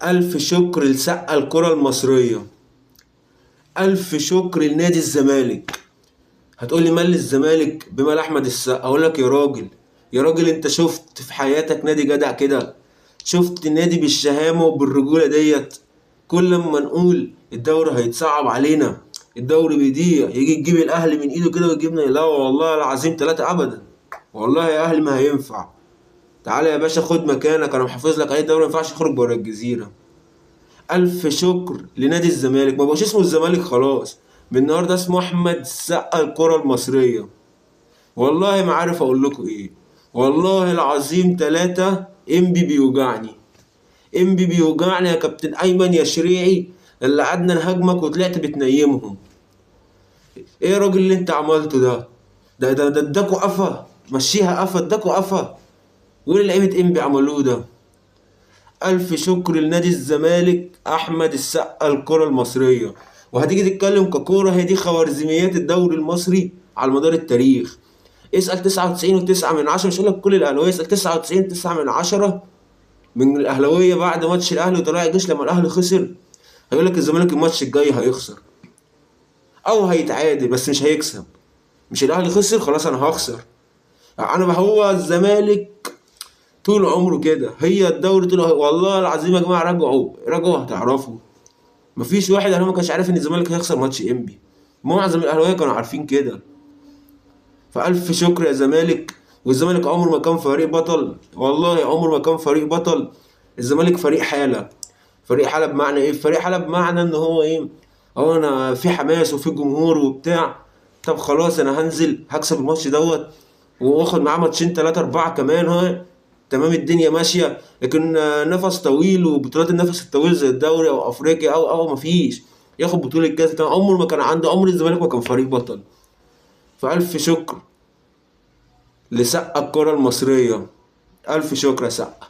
ألف شكر لسقا الكرة المصرية. ألف شكر لنادي الزمالك. هتقولي مال الزمالك بمال أحمد السقا؟ أقولك يا راجل، يا راجل أنت شفت في حياتك نادي جدع كده؟ شفت نادي بالشهامة وبالرجولة ديت؟ كل ما نقول الدوري هيتصعب علينا، الدوري بيضيع، يجي تجيب الأهلي من إيده كده ويجيبنا؟ لا والله العظيم تلاتة أبدا. والله يا أهلي ما هينفع. تعالى يا باشا خد مكانك، أنا محافظ لك أي دوري ما ينفعش يخرج بره الجزيرة. ألف شكر لنادي الزمالك، ما بقاش اسمه الزمالك خلاص، من النهارده اسمه أحمد السقا الكرة المصرية. والله ما عارف أقول لكم إيه. والله العظيم تلاتة إنبي بيوجعني. إنبي بيوجعني يا كابتن أيمن يا شريعي، اللي قعدنا نهاجمك وطلعت بتنيمهم. إيه يا راجل اللي أنت عملته ده؟ ده اداكوا قفا، مشيها قفا، اداكوا قفا. وإيه اللي لعيبة إنبي عملوه ده؟ ألف شكر لنادي الزمالك أحمد السقا الكرة المصرية. وهتيجي تتكلم ككورة، هي دي خوارزميات الدوري المصري على مدار التاريخ. اسأل 99.9 مش هقولك كل الأهلاوية، اسأل 99.9 من الأهلاوية بعد ماتش الأهلي وطلائع الجيش لما الأهلي خسر، هيقولك الزمالك الماتش الجاي هيخسر أو هيتعادل بس مش هيكسب. مش الأهلي خسر خلاص أنا هخسر. أنا هو الزمالك طول عمره كده، هي الدوري طول والله العظيم يا جماعه، راجعوا هتعرفوا. مفيش واحد انا ما كانش عارف ان الزمالك هيخسر ماتش انبي. معظم الاهلاويه كانوا عارفين كده. فالف شكر يا زمالك. والزمالك عمره ما كان فريق بطل، والله عمره ما كان فريق بطل. الزمالك فريق حاله. فريق حاله بمعنى ايه؟ فريق حاله بمعنى ان هو ايه؟ هو انا في حماس وفي جمهور وبتاع، طب خلاص انا هنزل هكسب الماتش دوت واخد معاه ماتشين تلاتة أربعة كمان، ها تمام الدنيا ماشية. لكن نفس طويل وبطولات النفس الطويل زي الدوري أو أفريقيا أو مفيش. ياخد بطولة كاس ده عمره ما كان عنده، عمر الزمالك ما كان فريق بطل. فألف شكر لسقا الكرة المصرية. ألف شكر يا سقا.